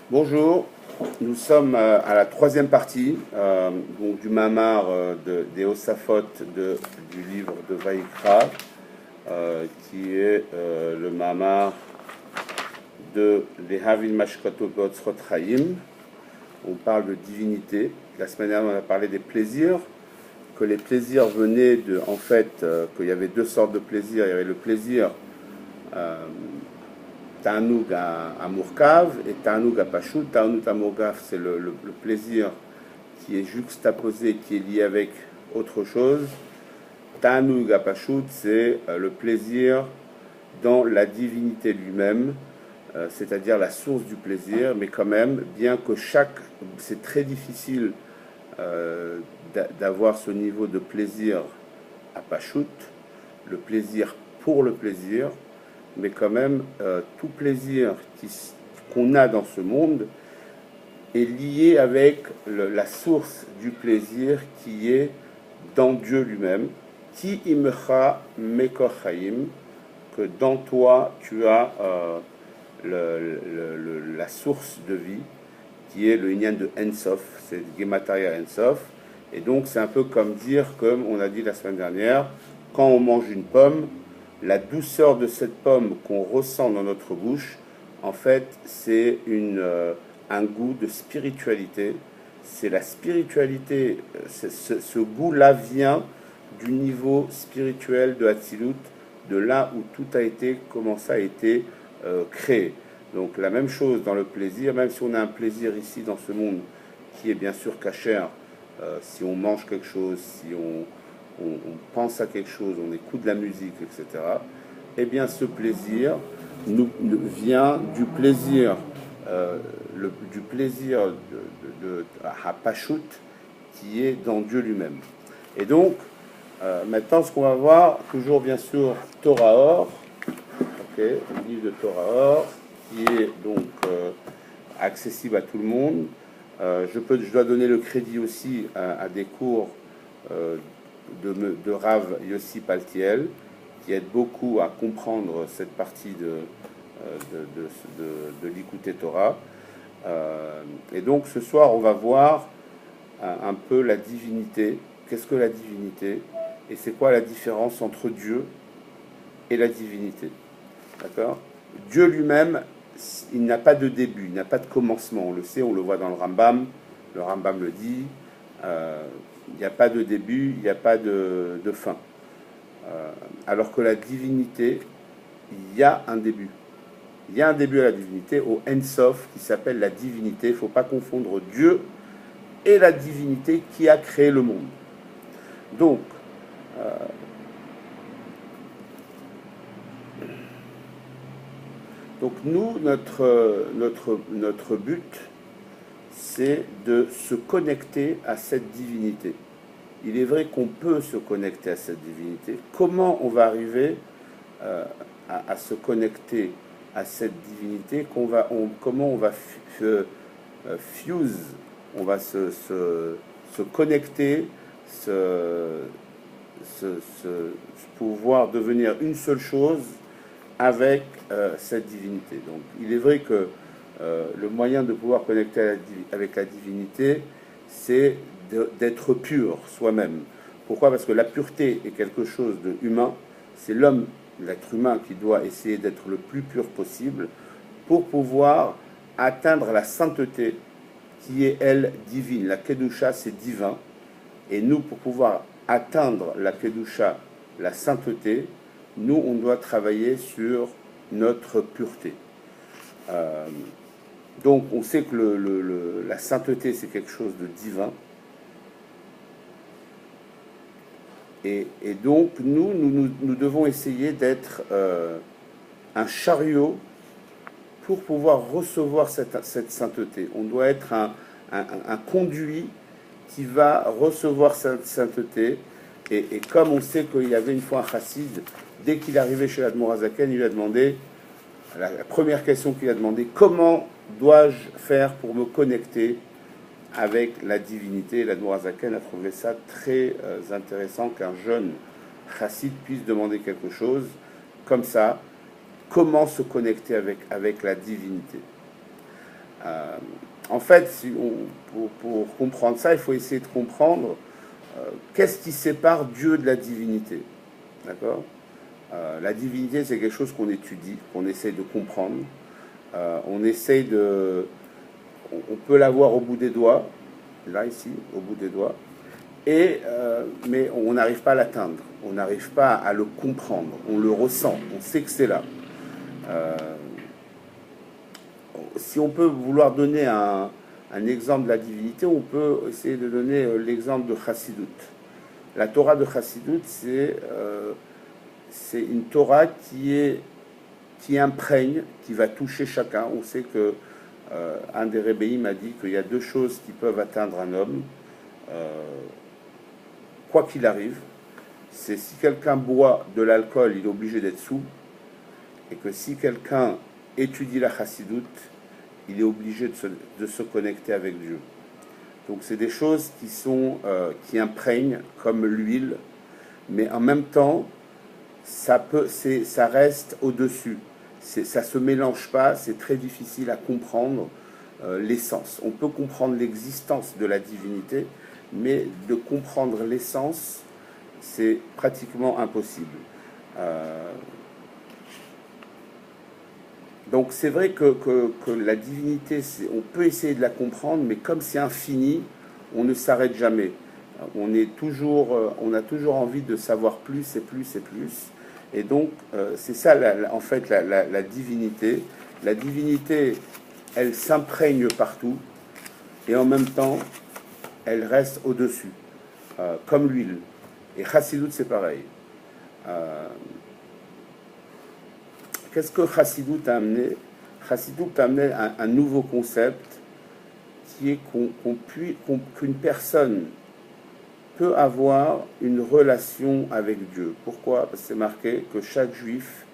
Bonjour, nous sommes à la troisième partie donc du mamar des Osafot du livre de Vaïkra, qui est le mamar de Lehavin Mashkato Beotzrot Chaim. On parle de divinité. La semaine dernière, on a parlé des plaisirs, que les plaisirs venaient de, en fait, qu'il y avait deux sortes de plaisirs. Il y avait le plaisir Ta'anoug à Mourkav et Ta'anoug à Pashut. Ta'anoug à Mourkav, c'est le plaisir qui est juxtaposé, qui est lié avec autre chose. Ta'anoug à Pashut, c'est le plaisir dans la divinité lui-même, c'est-à-dire la source du plaisir, mais quand même, bien que c'est très difficile d'avoir ce niveau de plaisir à Pashut, le plaisir pour le plaisir, mais quand même, tout plaisir qu'on a dans ce monde est lié avec la source du plaisir qui est dans Dieu lui-même, Ki imcha mekor chaim, que dans toi tu as la source de vie, qui est le Inyan de Ensof, c'est Gemataria Ensof, et donc c'est un peu comme dire, comme on a dit la semaine dernière, quand on mange une pomme, la douceur de cette pomme qu'on ressent dans notre bouche, en fait, c'est un goût de spiritualité. C'est la spiritualité, ce goût-là vient du niveau spirituel de Hatzilut, de là où tout a été, comment ça a été créé. Donc la même chose dans le plaisir, même si on a un plaisir ici dans ce monde qui est bien sûr cachère, si on mange quelque chose, si on pense à quelque chose, on écoute de la musique, etc., eh bien ce plaisir vient du plaisir, du plaisir de Hapashut qui est dans Dieu lui-même. Et donc, maintenant ce qu'on va voir, toujours bien sûr Torah Or, le livre de Torah Or, qui est donc accessible à tout le monde. Je dois donner le crédit aussi à des cours de Rav Yossi Paltiel, qui aide beaucoup à comprendre cette partie de l'Ikouté Torah. Et donc ce soir, on va voir un peu la divinité. Qu'est-ce que la divinité? Et c'est quoi la différence entre Dieu et la divinité? D'accord? Dieu lui-même, il n'a pas de début, il n'a pas de commencement. On le sait, on le voit dans le Rambam le dit. Il n'y a pas de début, il n'y a pas de fin. Alors que la divinité, il y a un début. Il y a un début à la divinité, au Ensof, qui s'appelle la divinité. Il ne faut pas confondre Dieu et la divinité qui a créé le monde. Donc, nous, notre but, c'est de se connecter à cette divinité. Il est vrai qu'on peut se connecter à cette divinité. Comment on va arriver à se connecter à cette divinité? Comment on va fuse, on va se connecter, pouvoir devenir une seule chose avec cette divinité. Donc il est vrai que le moyen de pouvoir connecter avec la divinité, c'est d'être pur soi-même. Pourquoi? Parce que la pureté est quelque chose de humain. C'est l'homme, l'être humain, qui doit essayer d'être le plus pur possible pour pouvoir atteindre la sainteté qui est, elle, divine. La Kedusha, c'est divin. Et nous, pour pouvoir atteindre la Kedusha, la sainteté, nous, on doit travailler sur notre pureté. Donc, on sait que la sainteté, c'est quelque chose de divin. Et donc, nous devons essayer d'être un chariot pour pouvoir recevoir cette sainteté. On doit être un conduit qui va recevoir cette sainteté. Et comme on sait qu'il y avait une fois un chassid, dès qu'il arrivait chez l'Admor Hazaken, il lui a demandé, la première question qu'il a demandé, comment dois-je faire pour me connecter avec la divinité? L'Admor Hazaken a trouvé ça très intéressant qu'un jeune chassid puisse demander quelque chose comme ça. Comment se connecter avec la divinité? En fait, pour comprendre ça, il faut essayer de comprendre qu'est-ce qui sépare Dieu de la divinité. D'accord? La divinité, c'est quelque chose qu'on étudie, qu'on essaye de comprendre. On essaye de... On peut l'avoir au bout des doigts, là, ici, au bout des doigts, mais on n'arrive pas à l'atteindre. On n'arrive pas à le comprendre. On le ressent. On sait que c'est là. Si on peut vouloir donner un exemple de la divinité, on peut essayer de donner l'exemple de Chassidut. La Torah de Chassidut, c'est une Torah qui imprègne, qui va toucher chacun. On sait que un des Rébéim m'a dit qu'il y a deux choses qui peuvent atteindre un homme, quoi qu'il arrive. C'est si quelqu'un boit de l'alcool, il est obligé d'être sous, et que si quelqu'un étudie la Chassidut, il est obligé de se connecter avec Dieu. Donc c'est des choses qui imprègnent comme l'huile, mais en même temps, ça reste au-dessus. Ça ne se mélange pas, c'est très difficile à comprendre l'essence. On peut comprendre l'existence de la divinité, mais de comprendre l'essence, c'est pratiquement impossible. Donc c'est vrai que la divinité, on peut essayer de la comprendre, mais comme c'est infini, on ne s'arrête jamais. On a toujours envie de savoir plus et plus et plus. Et donc c'est ça en fait la divinité. La divinité, elle s'imprègne partout, et en même temps, elle reste au-dessus, comme l'huile. Et Chassidut, c'est pareil. Qu'est-ce que Chassidut a amené? Chassidut a amené un nouveau concept qui est qu'une personne peut avoir une relation avec Dieu. Pourquoi? Parce que c'est marqué que chaque juif,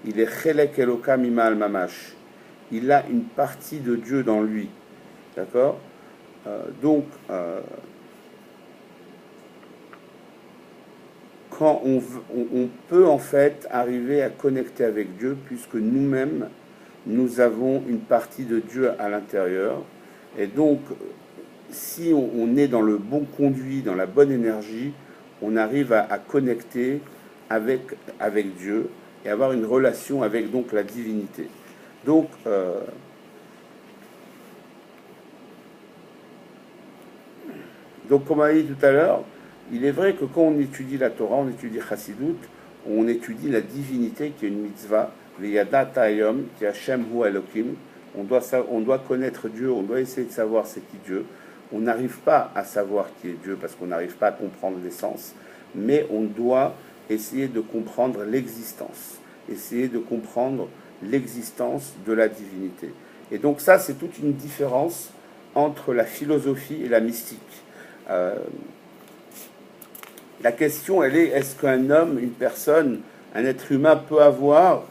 il est Chelek Elokam Imal Mamash. Il a une partie de Dieu dans lui. D'accord? Donc, quand on peut en fait arriver à connecter avec Dieu, puisque nous-mêmes, nous avons une partie de Dieu à l'intérieur. Et donc, si on est dans le bon conduit, dans la bonne énergie, on arrive à connecter avec Dieu et avoir une relation avec donc la divinité. Donc, comme on a dit tout à l'heure, il est vrai que quand on étudie la Torah, on étudie Chassidut, on étudie la divinité qui est une mitzvah, Veyada Ta'ayom, qui est Hashem Hu Elokim. On doit connaître Dieu, on doit essayer de savoir c'est qui Dieu. On n'arrive pas à savoir qui est Dieu parce qu'on n'arrive pas à comprendre l'essence, mais on doit essayer de comprendre l'existence, essayer de comprendre l'existence de la divinité. Et donc ça, c'est toute une différence entre la philosophie et la mystique. La question, elle est, est-ce qu'un homme, une personne, un être humain peut avoir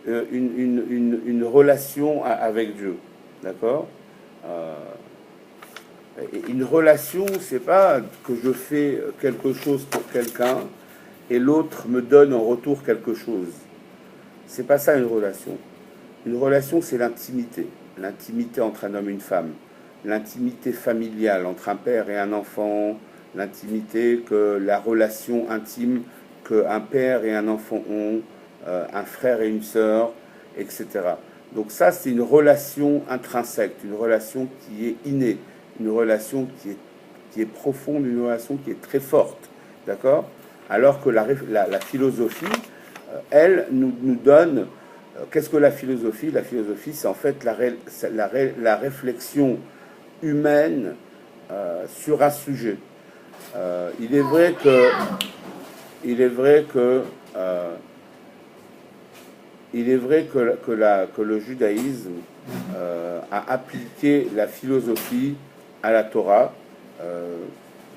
une relation avec Dieu? D'accord? Une relation, c'est pas que je fais quelque chose pour quelqu'un et l'autre me donne en retour quelque chose. C'est pas ça une relation. Une relation, c'est l'intimité. L'intimité entre un homme et une femme. L'intimité familiale entre un père et un enfant. L'intimité, la relation intime qu'un père et un enfant ont, un frère et une sœur, etc. Donc ça, c'est une relation intrinsèque, une relation qui est innée, une relation qui est profonde, une relation qui est très forte, d'accord? Alors que la philosophie, elle, nous donne... Qu'est-ce que la philosophie? La philosophie, c'est en fait la réflexion humaine sur un sujet. Il est vrai que le judaïsme a appliqué la philosophie à la Torah,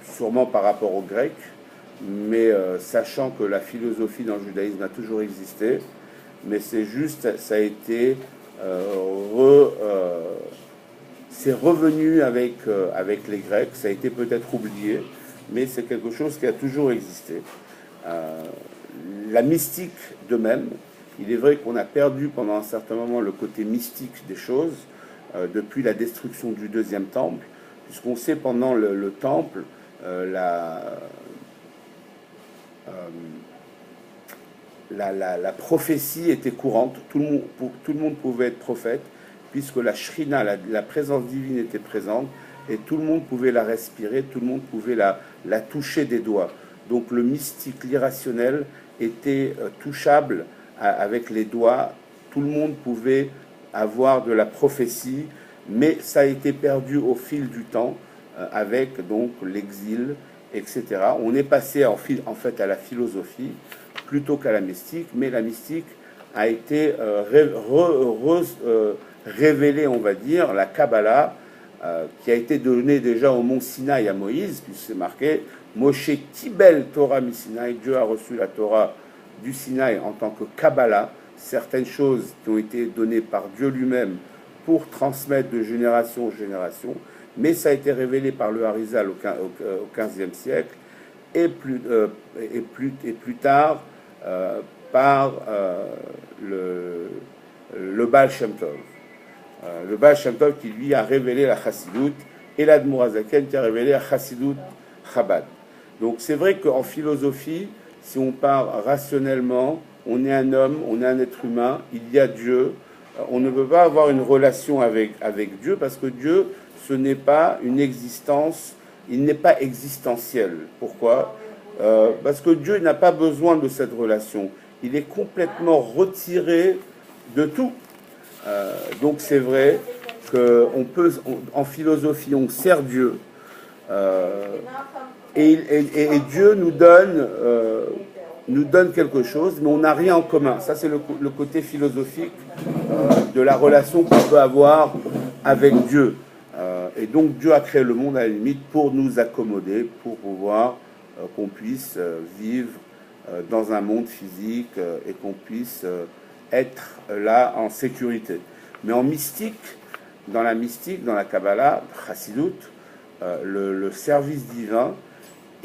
sûrement par rapport aux Grecs, mais sachant que la philosophie dans le judaïsme a toujours existé, mais c'est juste, ça a été c'est revenu avec les Grecs, ça a été peut-être oublié, mais c'est quelque chose qui a toujours existé. La mystique de même, il est vrai qu'on a perdu pendant un certain moment le côté mystique des choses, depuis la destruction du deuxième temple, puisqu'on sait pendant le temple, la prophétie était courante, tout le monde pouvait être prophète, puisque la shrina, la présence divine était présente, et tout le monde pouvait la respirer, tout le monde pouvait la toucher des doigts. Donc le mystique, l'irrationnel, était touchable avec les doigts, tout le monde pouvait avoir de la prophétie, mais ça a été perdu au fil du temps, avec donc l'exil, etc. On est passé en fait à la philosophie, plutôt qu'à la mystique, mais la mystique a été révélée, on va dire, la Kabbalah, qui a été donnée déjà au mont Sinaï à Moïse, puisque c'est marqué Moshe Kibel Torah mi Sinaï, Dieu a reçu la Torah du Sinaï en tant que Kabbalah, certaines choses qui ont été données par Dieu lui-même pour transmettre de génération en génération, mais ça a été révélé par le Harizal au XVe siècle, et plus tard par le Baal Shem Tov. Le Baal Shem Tov qui lui a révélé la Chassidut, et l'Admour HaZaken qui a révélé la Chassidut Chabad. Donc c'est vrai qu'en philosophie, si on part rationnellement, on est un homme, on est un être humain, il y a Dieu, on ne peut pas avoir une relation avec Dieu, parce que Dieu, ce n'est pas une existence, il n'est pas existentiel. Pourquoi ? Parce que Dieu n'a pas besoin de cette relation. Il est complètement retiré de tout. Donc c'est vrai qu'en philosophie, on sert Dieu. Et Dieu nous donne quelque chose, mais on n'a rien en commun. Ça, c'est le côté philosophique de la relation qu'on peut avoir avec Dieu. Et donc Dieu a créé le monde à la limite pour nous accommoder, pour pouvoir qu'on puisse vivre dans un monde physique et qu'on puisse être là en sécurité. Mais en mystique, dans la Kabbalah, Chassidut, le service divin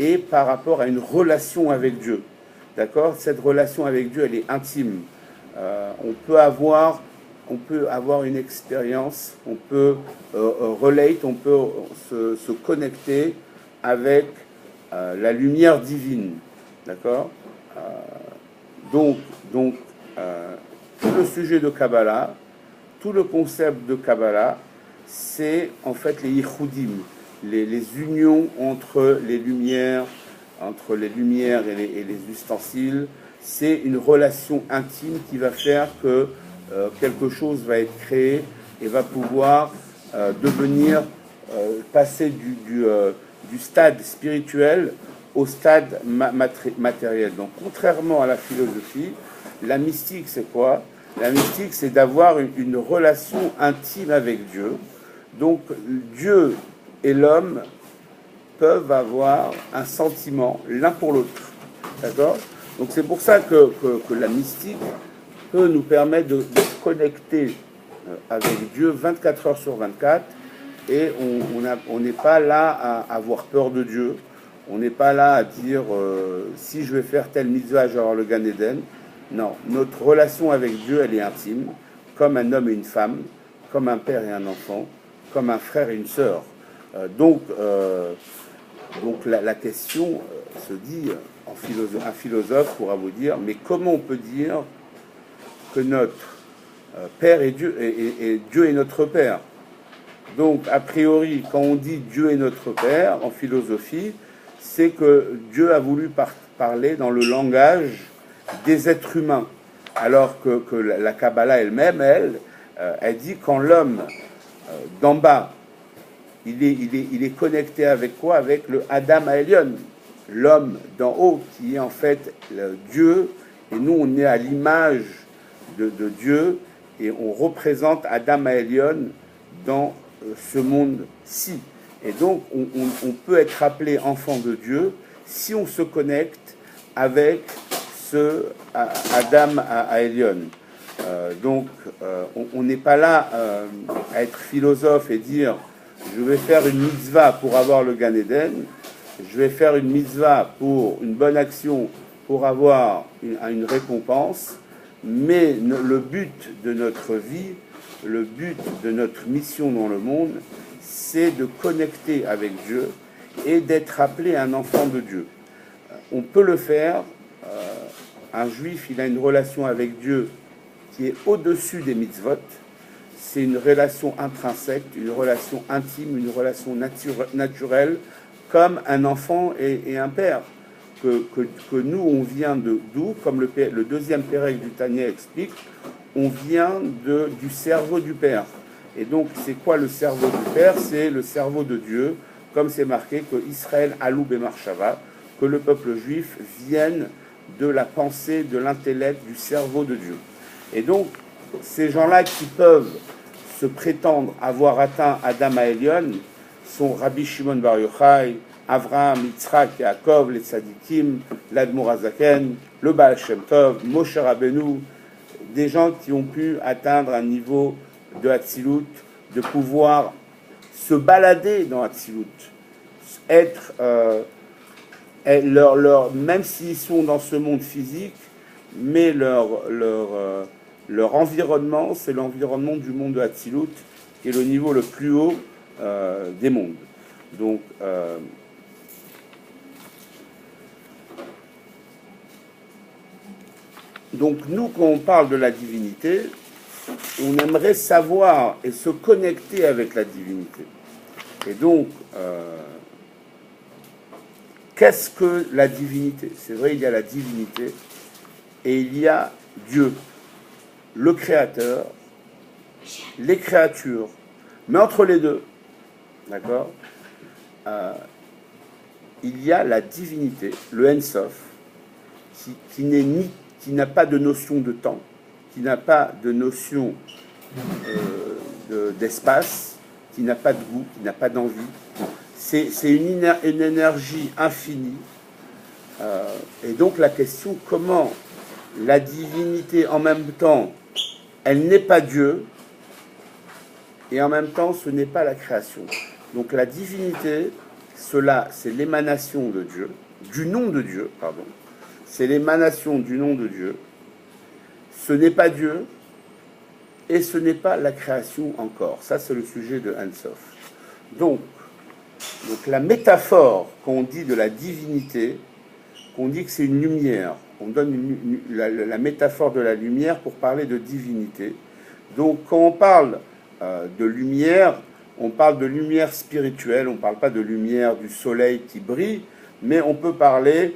est par rapport à une relation avec Dieu. D'accord ? Cette relation avec Dieu, elle est intime. On peut avoir une expérience, on peut relate, on peut se connecter avec la lumière divine. D'accord ? Donc tout le sujet de Kabbalah, tout le concept de Kabbalah, c'est en fait les yichudim, les unions entre les lumières et les ustensiles. C'est une relation intime qui va faire que quelque chose va être créé et va pouvoir passer du stade spirituel au stade matériel. Donc contrairement à la philosophie, la mystique c'est quoi ? La mystique c'est d'avoir une relation intime avec Dieu. Donc Dieu et l'homme peuvent avoir un sentiment l'un pour l'autre. D'accord ? Donc c'est pour ça que la mystique peut nous permettre de se connecter avec Dieu 24 heures sur 24, et on n'est pas là à avoir peur de Dieu, on n'est pas là à dire si je vais faire tel mitzvah, je vais avoir le Gan Eden. Non, notre relation avec Dieu, elle est intime, comme un homme et une femme, comme un père et un enfant, comme un frère et une sœur. Donc la question se dit, un philosophe pourra vous dire, mais comment on peut dire que notre Père est Dieu, et Dieu est notre Père? Donc, a priori, quand on dit Dieu est notre Père, en philosophie, c'est que Dieu a voulu parler dans le langage des êtres humains, alors que la Kabbalah elle-même, elle dit quand l'homme d'en bas, il est connecté avec quoi? Avec le Adam Haelion, l'homme d'en haut, qui est en fait Dieu, et nous on est à l'image de Dieu, et on représente Adam Haelion dans ce monde-ci. Et donc on peut être appelé enfant de Dieu si on se connecte avec ce Adam Haelion. Donc on n'est pas là à être philosophe et dire je vais faire une mitzvah pour avoir le Gan Eden, je vais faire une mitzvah pour une bonne action pour avoir une récompense, mais le but de notre vie, le but de notre mission dans le monde, c'est de connecter avec Dieu et d'être appelé un enfant de Dieu. On peut le faire. Un juif, il a une relation avec Dieu qui est au-dessus des mitzvot. C'est une relation intrinsèque, une relation intime, une relation naturelle, comme un enfant et un père. Que nous, on vient d'où, comme le deuxième pérec du Tanya explique, on vient du cerveau du Père. Et donc, c'est quoi le cerveau du Père? C'est le cerveau de Dieu, comme c'est marqué que Israël alou bemarshava, que le peuple juif vienne de la pensée, de l'intellect, du cerveau de Dieu. Et donc, ces gens-là qui peuvent se prétendre avoir atteint Adam Haelion sont Rabbi Shimon Bar Yochai, Avraham, Yitzhak, Yaakov, les Tzadikim, l'Admor Hazaken, le Baal Shem Tov, Moshe Rabbeinu, des gens qui ont pu atteindre un niveau de Hatzilut, de pouvoir se balader dans Hatzilut, être, même s'ils sont dans ce monde physique, mais leur environnement, c'est l'environnement du monde de Hatzilut, qui est le niveau le plus haut des mondes. Donc nous, quand on parle de la divinité, on aimerait savoir et se connecter avec la divinité. Et donc, qu'est-ce que la divinité? C'est vrai, il y a la divinité et il y a Dieu, le Créateur, les créatures. Mais entre les deux, d'accord, il y a la divinité, le Ensof, qui n'a pas de notion de temps, qui n'a pas de notion d'espace, qui n'a pas de goût, qui n'a pas d'envie. C'est une énergie infinie. Et donc la question, comment la divinité, en même temps, elle n'est pas Dieu, et en même temps, ce n'est pas la création. Donc la divinité, cela, c'est l'émanation de Dieu, du nom de Dieu, pardon. C'est l'émanation du nom de Dieu. Ce n'est pas Dieu et ce n'est pas la création encore. Ça, c'est le sujet de Ensof. Donc la métaphore qu'on dit de la divinité, qu'on dit que c'est une lumière, on donne la métaphore de la lumière pour parler de divinité. Donc quand on parle de lumière, on parle de lumière spirituelle, on ne parle pas de lumière du soleil qui brille, mais on peut parler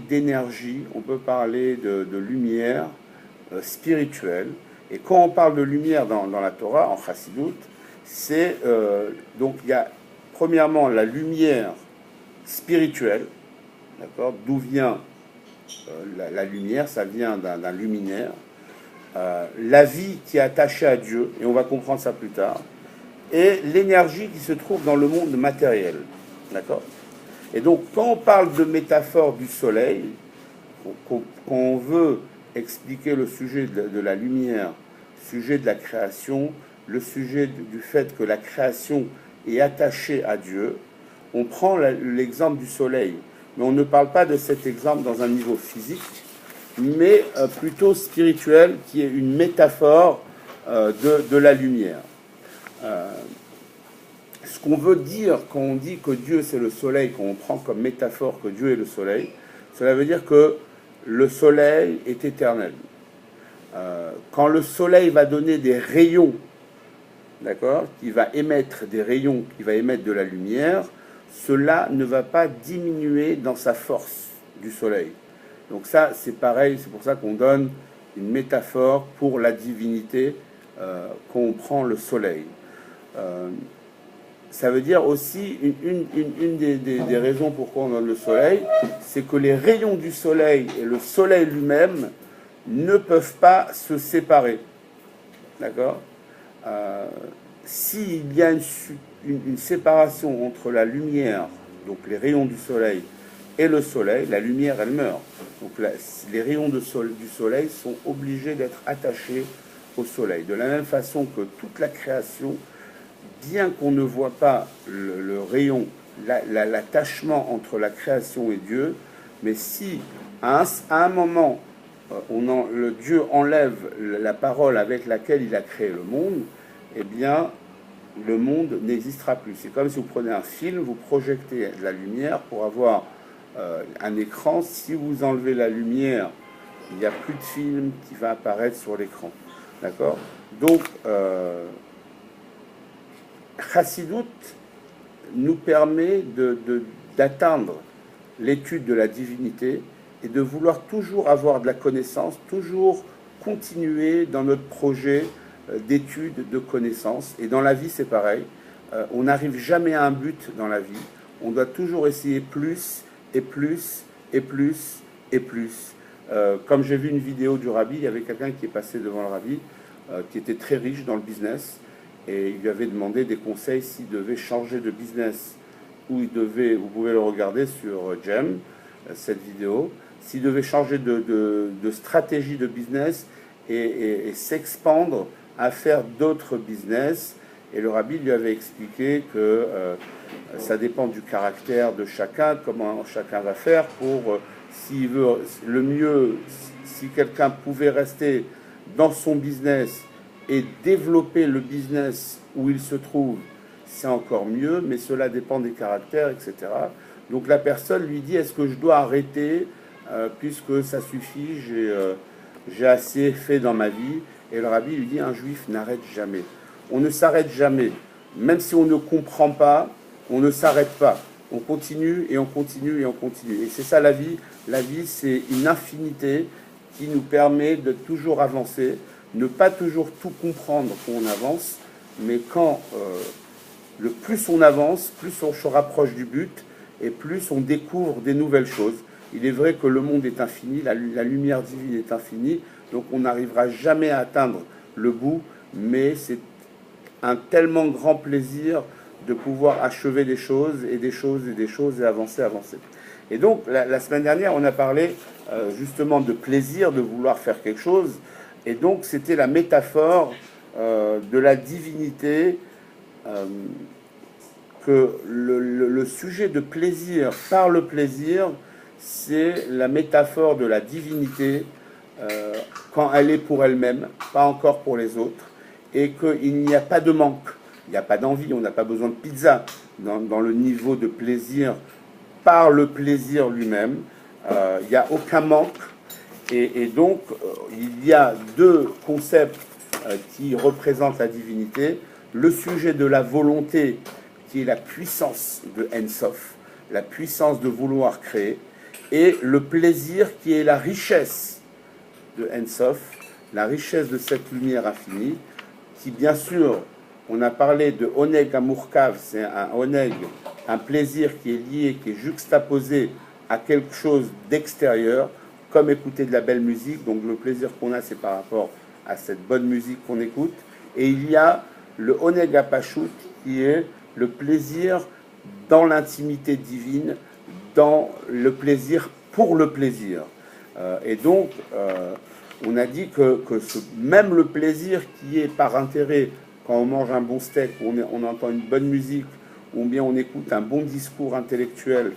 d'énergie, on peut parler de lumière spirituelle. Et quand on parle de lumière dans la Torah, en Chassidut, c'est donc il y a premièrement la lumière spirituelle, d'accord, d'où vient la lumière, ça vient d'un luminaire, la vie qui est attachée à Dieu, et on va comprendre ça plus tard, et l'énergie qui se trouve dans le monde matériel, d'accord. Et donc, quand on parle de métaphore du soleil, quand on veut expliquer le sujet de la lumière, le sujet de la création, le sujet du fait que la création est attachée à Dieu, on prend l'exemple du soleil. Mais on ne parle pas de cet exemple dans un niveau physique, mais plutôt spirituel, qui est une métaphore de la lumière. Ce qu'on veut dire quand on dit que Dieu c'est le soleil, quand on prend comme métaphore que Dieu est le soleil, cela veut dire que le soleil est éternel. Quand le soleil va donner des rayons, d'accord, qui va émettre des rayons, qui va émettre de la lumière, cela ne va pas diminuer dans sa force du soleil. Donc ça, c'est pareil, c'est pour ça qu'on donne une métaphore pour la divinité quand on prend le soleil. Ça veut dire aussi, une des raisons pourquoi on donne le soleil, c'est que les rayons du soleil et le soleil lui-même ne peuvent pas se séparer. D'accord? S'il y a une séparation entre la lumière, donc les rayons du soleil, et le soleil, la lumière, elle meurt. Donc les rayons du soleil sont obligés d'être attachés au soleil. De la même façon que toute la création, bien qu'on ne voit pas le rayon, l'attachement entre la création et Dieu, mais si à un moment le Dieu enlève la parole avec laquelle il a créé le monde, eh bien, le monde n'existera plus. C'est comme si vous prenez un film, vous projetez de la lumière pour avoir un écran. Si vous enlevez la lumière, il n'y a plus de film qui va apparaître sur l'écran. D'accord? Donc, Chassidut nous permet d'atteindre l'étude de la divinité et de vouloir toujours avoir de la connaissance, toujours continuer dans notre projet d'étude, de connaissance. Et dans la vie, c'est pareil. On n'arrive jamais à un but dans la vie. On doit toujours essayer plus et plus et plus et plus. Comme j'ai vu une vidéo du rabbi, il y avait quelqu'un qui est passé devant le rabbi, qui était très riche dans le business, et il lui avait demandé des conseils s'il devait changer de business, ou vous pouvez le regarder sur Gem, cette vidéo, s'il devait changer de stratégie de business et s'expandre à faire d'autres business. Et le rabbi lui avait expliqué que ça dépend du caractère de chacun, comment chacun va faire pour, s'il veut, le mieux, si quelqu'un pouvait rester dans son business et développer le business où il se trouve, c'est encore mieux, mais cela dépend des caractères, etc. Donc la personne lui dit, est-ce que je dois arrêter puisque ça suffit, j'ai assez fait dans ma vie. Et le rabbi lui dit, un juif n'arrête jamais. On ne s'arrête jamais. Même si on ne comprend pas, on ne s'arrête pas. On continue et on continue et on continue. Et c'est ça la vie. La vie, c'est une infinité qui nous permet de toujours avancer, ne pas toujours tout comprendre quand on avance, mais quand le plus on avance, plus on se rapproche du but et plus on découvre des nouvelles choses. Il est vrai que le monde est infini, la lumière divine est infinie, donc on n'arrivera jamais à atteindre le bout, mais c'est un tellement grand plaisir de pouvoir achever des choses et des choses et des choses et avancer, avancer. Et donc la semaine dernière, on a parlé justement de plaisir, de vouloir faire quelque chose, et donc c'était la métaphore de la divinité, que le sujet de plaisir par le plaisir, c'est la métaphore de la divinité quand elle est pour elle-même, pas encore pour les autres, et qu'il n'y a pas de manque, il n'y a pas d'envie, on n'a pas besoin de pizza dans le niveau de plaisir par le plaisir lui-même, il n'y a aucun manque, et donc il y a deux concepts qui représentent la divinité, le sujet de la volonté qui est la puissance de En-Sof, la puissance de vouloir créer, et le plaisir qui est la richesse de En-Sof, la richesse de cette lumière infinie, qui bien sûr, on a parlé de Oneg Amurkav, c'est un Oneg, un plaisir qui est lié, qui est juxtaposé à quelque chose d'extérieur, comme écouter de la belle musique, donc le plaisir qu'on a, c'est par rapport à cette bonne musique qu'on écoute, et il y a le Oneg Apashut, qui est le plaisir dans l'intimité divine, dans le plaisir pour le plaisir. Et donc, on a dit que même le plaisir qui est par intérêt, quand on mange un bon steak, on entend une bonne musique, ou bien on écoute un bon discours intellectuel,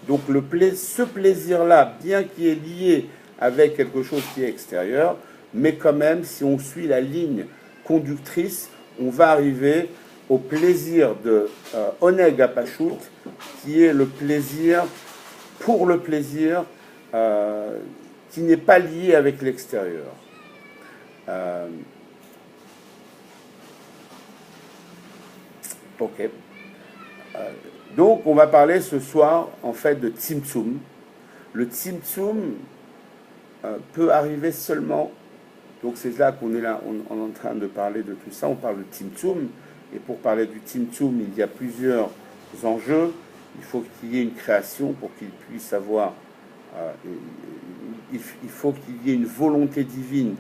donc ce plaisir-là, bien qu'il est lié avec quelque chose qui est extérieur, mais quand même, si on suit la ligne conductrice, on va arriver au plaisir de Oneg Apashut, qui est le plaisir pour le plaisir, qui n'est pas lié avec l'extérieur. Ok. Donc, on va parler ce soir, en fait, de Tzimtzum. Le Tzimtzum peut arriver seulement, donc c'est là qu'on est là, on est en train de parler de tout ça, on parle de Tzimtzum, et pour parler du Tzimtzum, il y a plusieurs enjeux. Il faut qu'il y ait une création pour qu'il puisse avoir, il faut qu'il y ait une volonté divine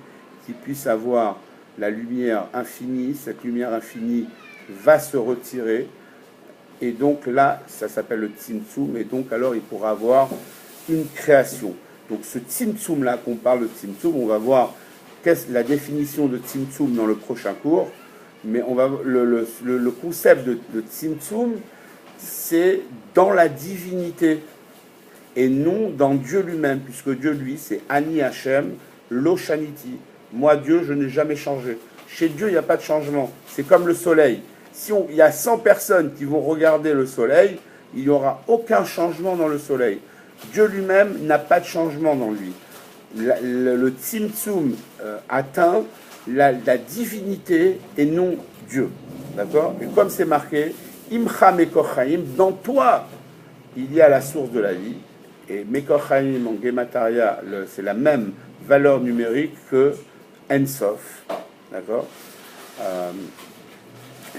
qui puisse avoir la lumière infinie. Cette lumière infinie va se retirer, et donc là, ça s'appelle le Tzimtzum, et donc alors il pourra avoir une création. Donc ce Tzimtzum-là, qu'on parle de Tzimtzum, on va voir la définition de Tzimtzum dans le prochain cours, mais on va, le concept de Tzimtzum, c'est dans la divinité, et non dans Dieu lui-même, puisque Dieu, lui, c'est Ani Hashem, lo shaniti. Moi, Dieu, je n'ai jamais changé. Chez Dieu, il n'y a pas de changement. C'est comme le soleil. Si il y a 100 personnes qui vont regarder le soleil, il n'y aura aucun changement dans le soleil. Dieu lui-même n'a pas de changement dans lui. Le Tzimtzum atteint la divinité et non Dieu. D'accord? Et comme c'est marqué, Imcha Mekor Chaim, dans toi, il y a la source de la vie. Et Mekor Chaim en Gemataria, c'est la même valeur numérique que En Sof. D'accord?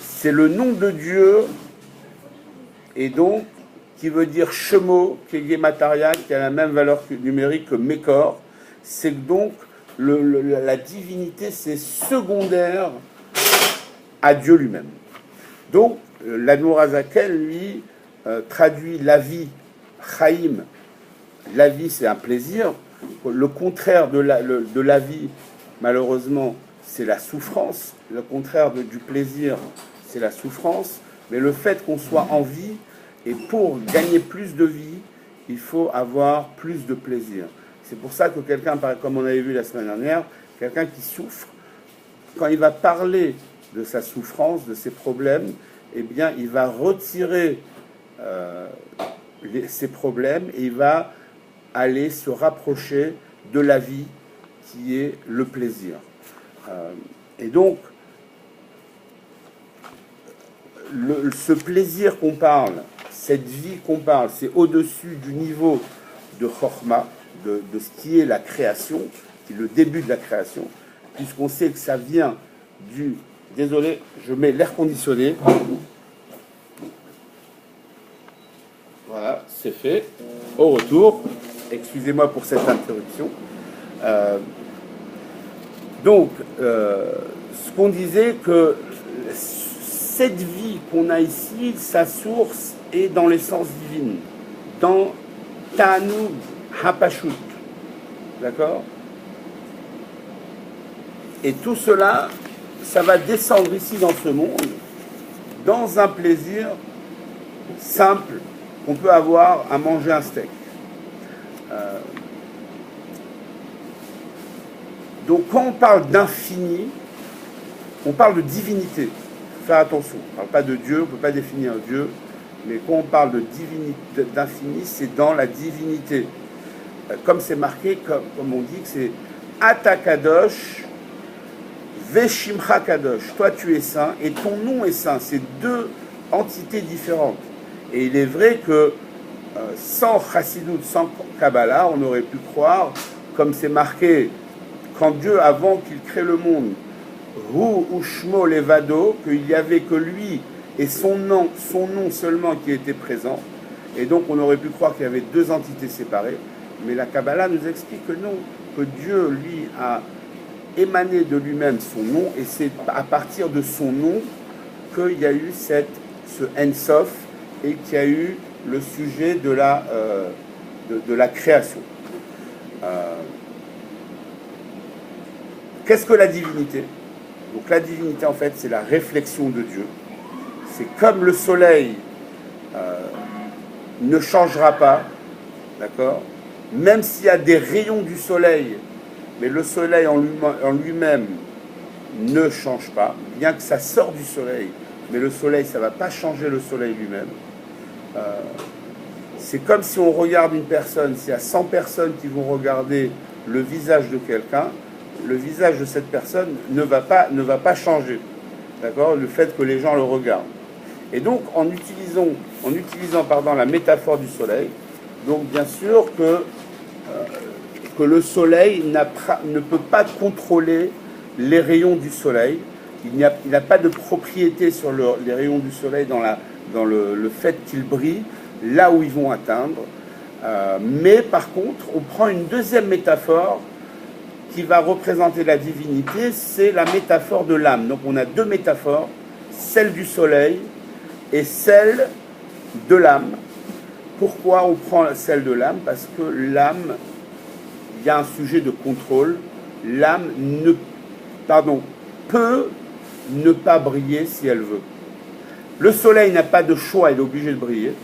C'est le nom de Dieu, et donc, qui veut dire Shemo, qui est Gemataria, qui a la même valeur numérique que Mekor. C'est donc la divinité, c'est secondaire à Dieu lui-même. Donc, l'Admour Hazakel, lui, traduit la vie, Chaim. La vie, c'est un plaisir. Le contraire de la vie, malheureusement, c'est la souffrance. Le contraire du plaisir, c'est la souffrance. Mais le fait qu'on soit en vie, et pour gagner plus de vie, il faut avoir plus de plaisir. C'est pour ça que quelqu'un, comme on avait vu la semaine dernière, quelqu'un qui souffre, quand il va parler de sa souffrance, de ses problèmes, eh bien, il va retirer ses problèmes et il va aller se rapprocher de la vie qui est le plaisir. Et donc, ce plaisir qu'on parle, cette vie qu'on parle, c'est au-dessus du niveau de Chokhmah, de ce qui est la création, qui est le début de la création, puisqu'on sait que ça vient du... Désolé, je mets l'air conditionné. Voilà, c'est fait. Au retour, excusez-moi pour cette interruption. Donc, ce qu'on disait, que cette vie qu'on a ici, sa source est dans l'essence divine, dans Ta'anug Hapashut. D'accord? Et tout cela, ça va descendre ici dans ce monde, dans un plaisir simple qu'on peut avoir à manger un steak. Donc quand on parle d'infini, on parle de divinité. Faire attention, on ne parle pas de Dieu, on ne peut pas définir Dieu, mais quand on parle d'infini, c'est dans la divinité. Comme c'est marqué, comme on dit, que c'est Atakadosh, Veshimcha Kadosh. Toi tu es saint et ton nom est saint. C'est deux entités différentes. Et il est vrai que sans Chassidut, sans Kabbalah, on aurait pu croire, comme c'est marqué, quand Dieu, avant qu'il crée le monde, Hu Ushmo Levado, qu'il n'y avait que lui et son nom seulement qui était présent. Et donc on aurait pu croire qu'il y avait deux entités séparées. Mais la Kabbalah nous explique que non, que Dieu, lui, a émané de lui-même son nom, et c'est à partir de son nom qu'il y a eu ce En-Sof, et qu'il y a eu le sujet de la création. Qu'est-ce que la divinité? Donc la divinité, en fait, c'est la réflexion de Dieu. C'est comme le soleil ne changera pas, d'accord? Même s'il y a des rayons du soleil, mais le soleil en lui-même ne change pas, bien que ça sort du soleil, mais le soleil, ça ne va pas changer le soleil lui-même. C'est comme si on regarde une personne, s'il y a 100 personnes qui vont regarder le visage de quelqu'un, le visage de cette personne ne va pas changer. D'accord? Le fait que les gens le regardent. Et donc, en utilisant la métaphore du soleil, donc bien sûr que le soleil ne peut pas contrôler les rayons du soleil. Il n'a pas de propriété sur les rayons du soleil dans le fait qu'ils brillent là où ils vont atteindre. Mais par contre, on prend une deuxième métaphore qui va représenter la divinité, c'est la métaphore de l'âme. Donc on a deux métaphores, celle du soleil et celle de l'âme. Pourquoi on prend celle de l'âme? Parce que l'âme, il y a un sujet de contrôle. L'âme peut ne pas briller si elle veut. Le soleil n'a pas de choix, il est obligé de briller.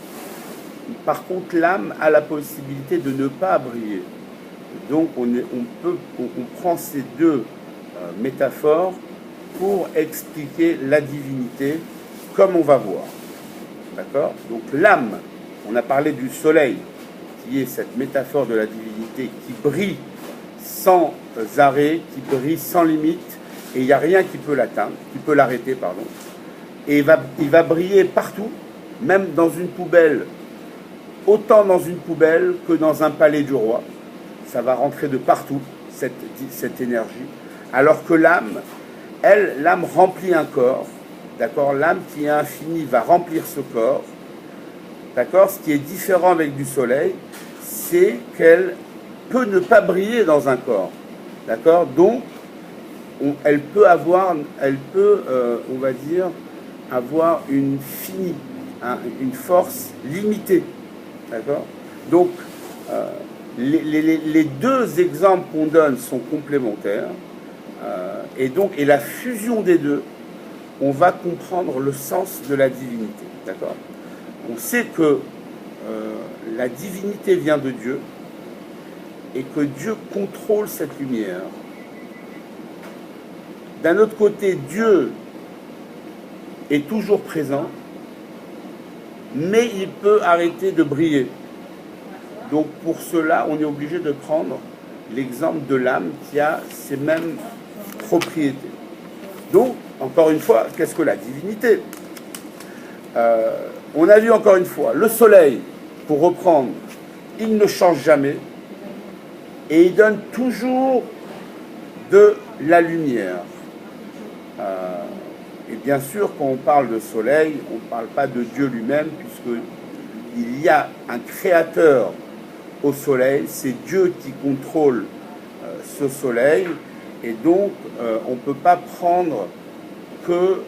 Par contre, l'âme a la possibilité de ne pas briller. Donc on prend ces deux métaphores pour expliquer la divinité comme on va voir. D'accord? Donc l'âme, on a parlé du soleil, qui est cette métaphore de la divinité qui brille sans arrêt, qui brille sans limite, et il n'y a rien qui peut l'atteindre, qui peut l'arrêter, pardon. Et il va briller partout, même dans une poubelle, autant dans une poubelle que dans un palais du roi. Ça va rentrer de partout, cette énergie. Alors que l'âme, l'âme remplit un corps, d'accord? L'âme qui est infinie va remplir ce corps, d'accord? Ce qui est différent avec du soleil, c'est qu'elle peut ne pas briller dans un corps, d'accord? Donc, elle peut, on va dire, avoir une force limitée, d'accord? Donc, les deux exemples qu'on donne sont complémentaires, et la fusion des deux, on va comprendre le sens de la divinité, d'accord? On sait que la divinité vient de Dieu et que Dieu contrôle cette lumière. D'un autre côté, Dieu est toujours présent, mais il peut arrêter de briller. Donc pour cela, on est obligé de prendre l'exemple de l'âme qui a ces mêmes propriétés. Donc, encore une fois, qu'est-ce que la divinité? On a vu encore une fois, le soleil, pour reprendre, il ne change jamais et il donne toujours de la lumière. Et bien sûr, quand on parle de soleil, on ne parle pas de Dieu lui-même, puisqu'il y a un créateur au soleil, c'est Dieu qui contrôle ce soleil, et donc on ne peut pas prendre que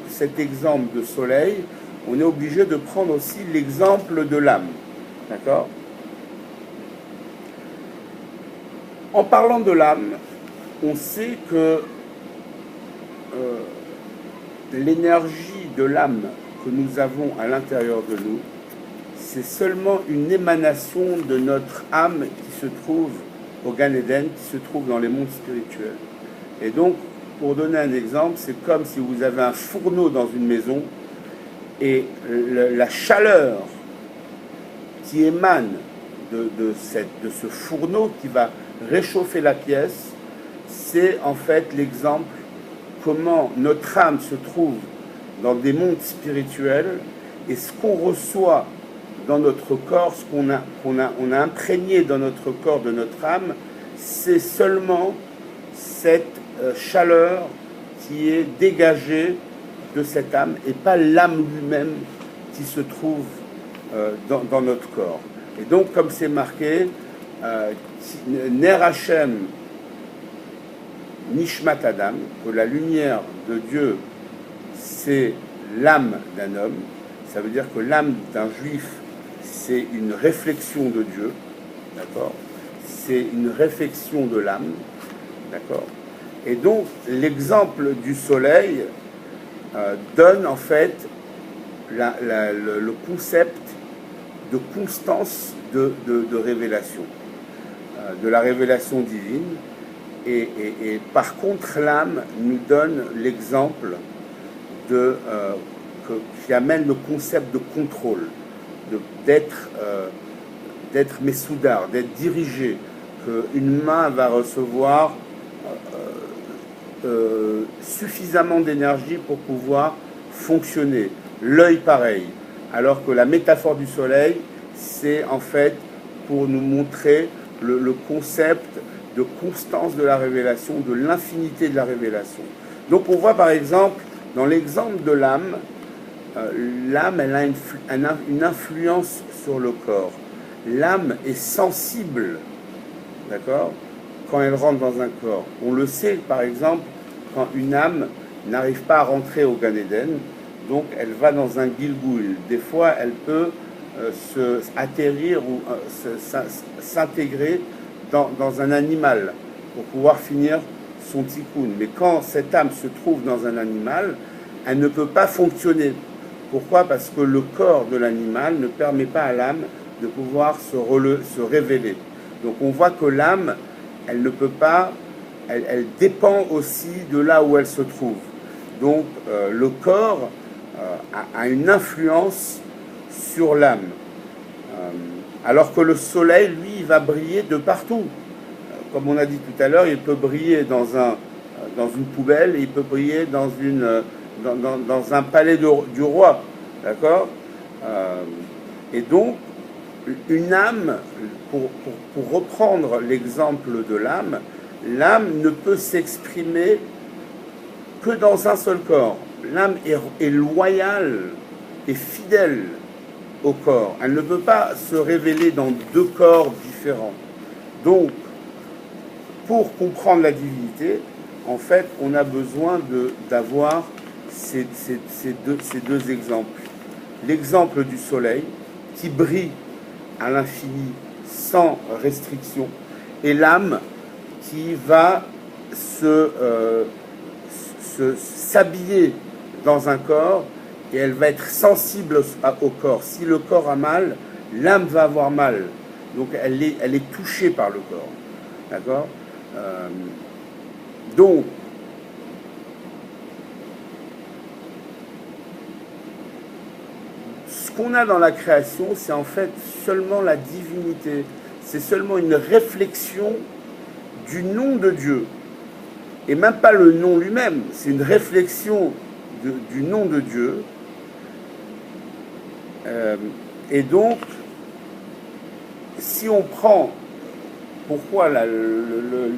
cet exemple de soleil, on est obligé de prendre aussi l'exemple de l'âme. D'accord? En parlant de l'âme, on sait que l'énergie de l'âme que nous avons à l'intérieur de nous, c'est seulement une émanation de notre âme qui se trouve au Gan Eden, qui se trouve dans les mondes spirituels. Et donc, pour donner un exemple, c'est comme si vous avez un fourneau dans une maison et la chaleur qui émane de ce fourneau qui va réchauffer la pièce, c'est en fait l'exemple comment notre âme se trouve dans des mondes spirituels et ce qu'on reçoit dans notre corps, ce qu'on a imprégné dans notre corps de notre âme, c'est seulement cette chaleur qui est dégagée de cette âme et pas l'âme lui-même qui se trouve dans notre corps. Et donc, comme c'est marqué, Ner Hashem Nishmat Adam, que la lumière de Dieu, c'est l'âme d'un homme. Ça veut dire que l'âme d'un juif, c'est une réflexion de Dieu, d'accord? C'est une réflexion de l'âme, d'accord? Et donc, l'exemple du soleil donne en fait le concept de constance de révélation, de la révélation divine. Et par contre, l'âme nous donne l'exemple qui amène le concept de contrôle, d'être Messoudar, d'être dirigé, qu'une main va recevoir suffisamment d'énergie pour pouvoir fonctionner, l'œil pareil, alors que la métaphore du soleil, c'est en fait pour nous montrer le concept de constance de la révélation, de l'infinité de la révélation. Donc on voit par exemple, dans l'exemple de l'âme, l'âme elle a une influence sur le corps. L'âme est sensible, d'accord, quand elle rentre dans un corps. On le sait par exemple quand une âme n'arrive pas à rentrer au Gan Eden, donc elle va dans un Gilgul. Des fois elle peut atterrir ou s'intégrer dans un animal pour pouvoir finir son tikkun. Mais quand cette âme se trouve dans un animal, elle ne peut pas fonctionner. Pourquoi? Parce que le corps de l'animal ne permet pas à l'âme de pouvoir se révéler. Donc on voit que l'âme, elle ne peut pas, elle dépend aussi de là où elle se trouve. Donc le corps a une influence sur l'âme. Alors que le soleil, lui, il va briller de partout. Comme on a dit tout à l'heure, il peut briller dans une poubelle, il peut briller dans un palais du roi. D'accord? Et donc, une âme, pour reprendre l'exemple de l'âme ne peut s'exprimer que dans un seul corps. L'âme est loyale et fidèle au corps. Elle ne peut pas se révéler dans deux corps différents. Donc, pour comprendre la divinité, en fait, on a besoin d'avoir ces deux exemples. L'exemple du soleil, qui brille à l'infini sans restriction, et l'âme qui va s'habiller dans un corps et elle va être sensible au corps. Si le corps a mal, l'âme va avoir mal. Donc elle est touchée par le corps. D'accord? Donc, ce qu'on a dans la création, c'est en fait seulement la divinité. C'est seulement une réflexion du nom de Dieu. Et même pas le nom lui-même, c'est une réflexion du nom de Dieu. Et donc, si on prend, pourquoi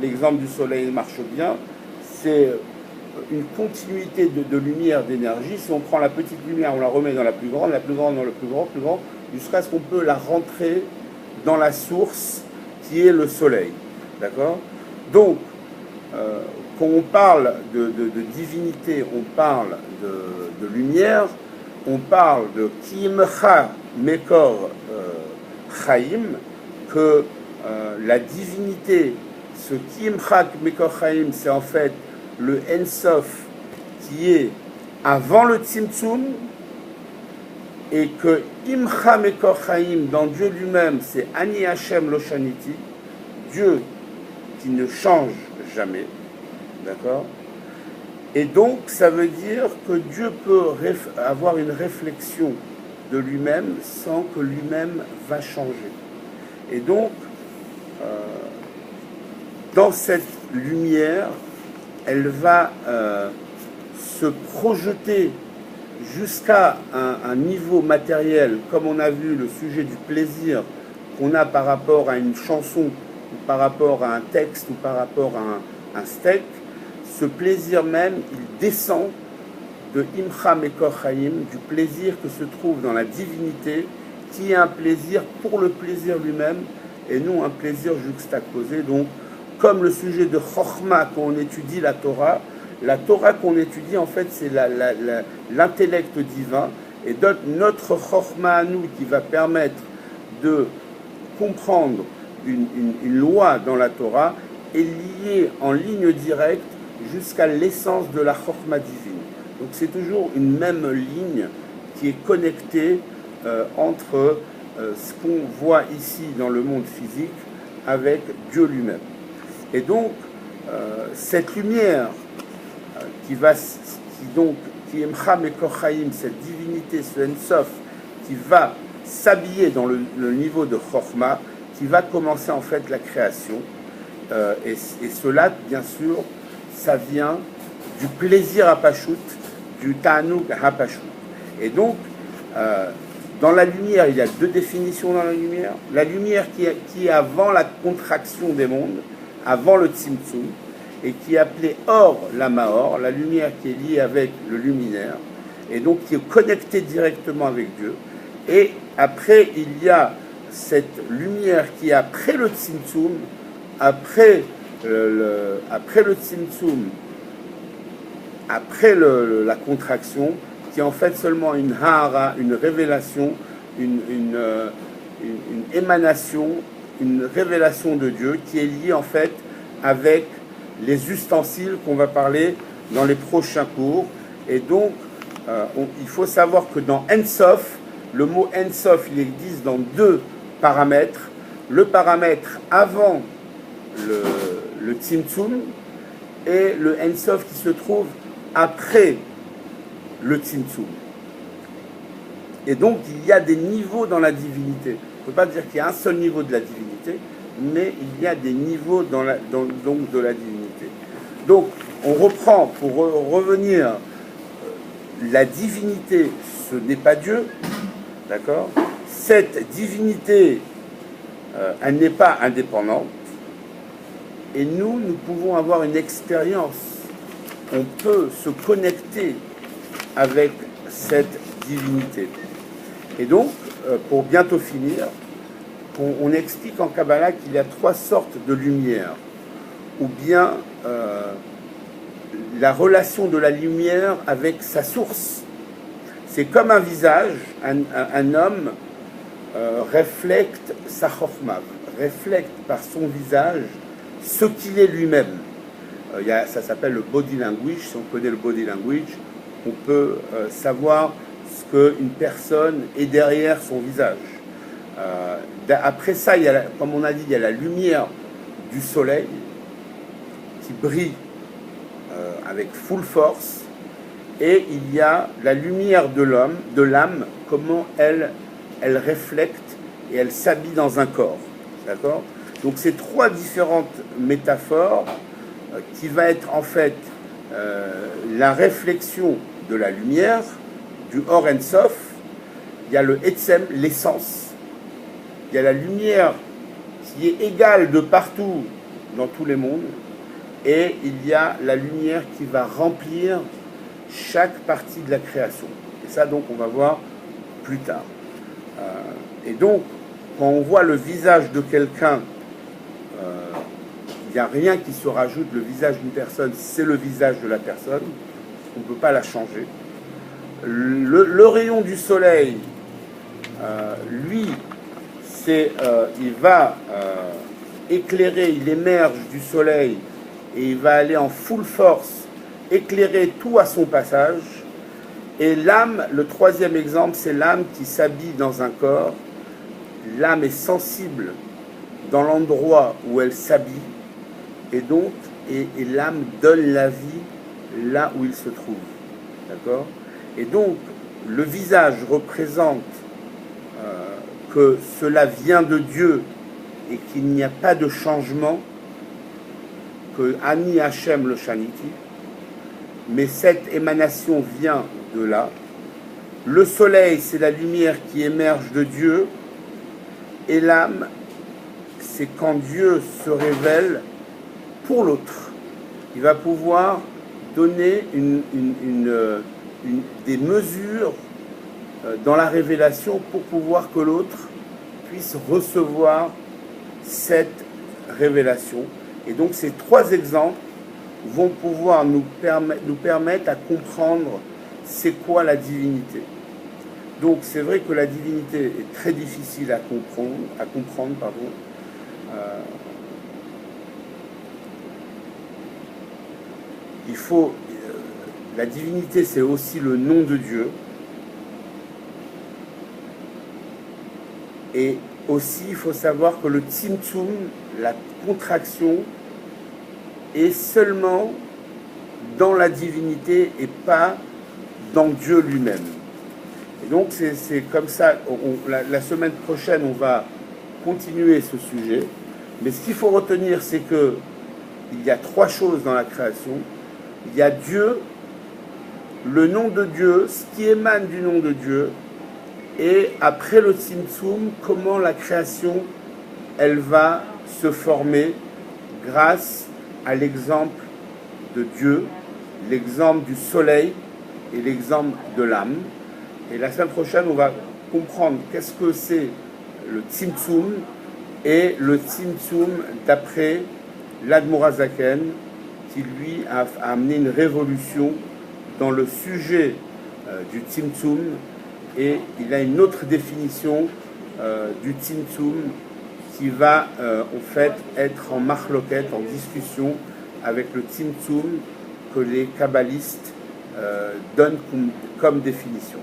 l'exemple du soleil marche bien, c'est une continuité de lumière, d'énergie. Si on prend la petite lumière, on la remet dans la plus grande dans le plus grand, jusqu'à ce qu'on peut la rentrer dans la source qui est le soleil. D'accord? Donc, quand on parle de divinité, on parle de lumière, on parle de Kimcha Mekor Chaim, que la divinité, ce Kimcha Mekor Chaim, c'est en fait le Ensof qui est avant le Tzimtzum, et que Imcha Mekor Chaim, dans Dieu lui-même, c'est Ani Hashem Loshaniti, Dieu qui ne change jamais. D'accord? Et donc, ça veut dire que Dieu peut avoir une réflexion de lui-même sans que lui-même va changer. Et donc, dans cette lumière, elle va se projeter jusqu'à un niveau matériel, comme on a vu le sujet du plaisir qu'on a par rapport à une chanson, ou par rapport à un texte, ou par rapport à un steak. Ce plaisir même, il descend de Imcha Mekor Chaim, du plaisir que se trouve dans la divinité, qui est un plaisir pour le plaisir lui-même, et non un plaisir juxtaposé. Donc, comme le sujet de Chochma, quand on étudie la Torah qu'on étudie, en fait, c'est l'intellect divin, et notre Chochma à nous, qui va permettre de comprendre une loi dans la Torah, est liée en ligne directe jusqu'à l'essence de la Chochma divine. Donc c'est toujours une même ligne qui est connectée entre ce qu'on voit ici dans le monde physique avec Dieu lui-même. Et donc, cette lumière qui est Imcha Mekor Chaim, cette divinité, ce Ensof, qui va s'habiller dans le niveau de Chochma, qui va commencer en fait la création. Et cela, bien sûr, ça vient du plaisir à Pashut, du Ta'anug à Pashut. Et donc, dans la lumière, il y a deux définitions dans la lumière. La lumière qui est avant la contraction des mondes, avant le Tzimtzum, et qui est appelée Or la Maor, la lumière qui est liée avec le luminaire, et donc qui est connectée directement avec Dieu. Et après, il y a cette lumière qui est après le Tzimtzum, après le Tzimtzum, après la contraction, qui est en fait seulement une hara, une révélation, une émanation, une révélation de Dieu qui est liée en fait avec les ustensiles qu'on va parler dans les prochains cours. Et donc, il faut savoir que dans Ensof, le mot Ensof, il existe dans deux paramètres. le paramètre avant le Tzimtzum et le Ein Sof qui se trouve après le Tzimtzum. Et donc, il y a des niveaux dans la divinité. On ne peut pas dire qu'il y a un seul niveau de la divinité, mais il y a des niveaux donc de la divinité. Donc, on reprend, pour revenir, la divinité, ce n'est pas Dieu, d'accord? Cette divinité, elle n'est pas indépendante, et nous pouvons avoir une expérience. On peut se connecter avec cette divinité. Et donc, pour bientôt finir, on explique en Kabbalah qu'il y a 3 sortes de lumière, ou bien la relation de la lumière avec sa source. C'est comme un visage, un homme reflète sa chorma, reflète par son visage ce qu'il est lui-même. Ça s'appelle le body language. Si on connaît le body language, on peut savoir ce qu'une personne est derrière son visage. Après ça, comme on a dit, il y a la lumière du soleil qui brille avec full force, et il y a la lumière de l'homme, de l'âme, comment elle reflète et elle s'habille dans un corps. D'accord? Donc c'est 3 différentes métaphores qui va être en fait la réflexion de la lumière, du Or En Sof. Il y a le Etzem, l'essence. Il y a la lumière qui est égale de partout dans tous les mondes, et il y a la lumière qui va remplir chaque partie de la création. Et ça, donc, on va voir plus tard. Et donc, quand on voit le visage de quelqu'un, il n'y a rien qui se rajoute. Le visage d'une personne, c'est le visage de la personne. On ne peut pas la changer. Le rayon du soleil, lui, il va éclairer, il émerge du soleil et il va aller en full force, éclairer tout à son passage. Et l'âme, le 3e exemple, c'est l'âme qui s'habille dans un corps. L'âme est sensible dans l'endroit où elle s'habille, et donc et l'âme donne la vie là où il se trouve. D'accord? Et donc, le visage représente que cela vient de Dieu et qu'il n'y a pas de changement, que Ani Hachem le Shaniti, mais cette émanation vient de là. Le soleil, c'est la lumière qui émerge de Dieu, et l'âme, c'est quand Dieu se révèle pour l'autre. Il va pouvoir donner des mesures dans la révélation pour pouvoir que l'autre puisse recevoir cette révélation. Et donc ces 3 exemples vont pouvoir nous permettre à comprendre c'est quoi la divinité. Donc c'est vrai que la divinité est très difficile à comprendre. La divinité, c'est aussi le nom de Dieu. Et aussi, il faut savoir que le Tzimtzum, la contraction, est seulement dans la divinité et pas dans Dieu lui-même. Et donc, c'est comme ça, la semaine prochaine, on va continuer ce sujet. Mais ce qu'il faut retenir, c'est qu'il y a 3 choses dans la création. Il y a Dieu, le nom de Dieu, ce qui émane du nom de Dieu, et après le Tzimtzum, comment la création, elle va se former grâce à l'exemple de Dieu, l'exemple du soleil et l'exemple de l'âme. Et la semaine prochaine, on va comprendre qu'est-ce que c'est le Tzimtzum, et le Tzimtzum d'après l'Admor HaZaken, qui lui a amené une révolution dans le sujet du Tzimtzum, et il a une autre définition du Tzimtzum qui va en fait être en marloquette, en discussion avec le Tzimtzum que les kabbalistes donnent comme définition.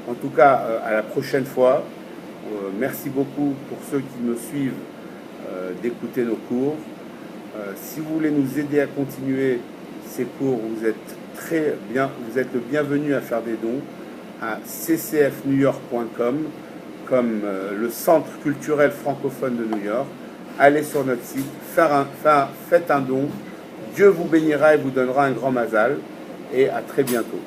En tout cas, à la prochaine fois. Merci beaucoup pour ceux qui me suivent d'écouter nos cours. Si vous voulez nous aider à continuer ces cours, vous êtes le bienvenu à faire des dons à ccfnewyork.com, comme le centre culturel francophone de New York. Allez sur notre site, faites un don. Dieu vous bénira et vous donnera un grand mazal. Et à très bientôt.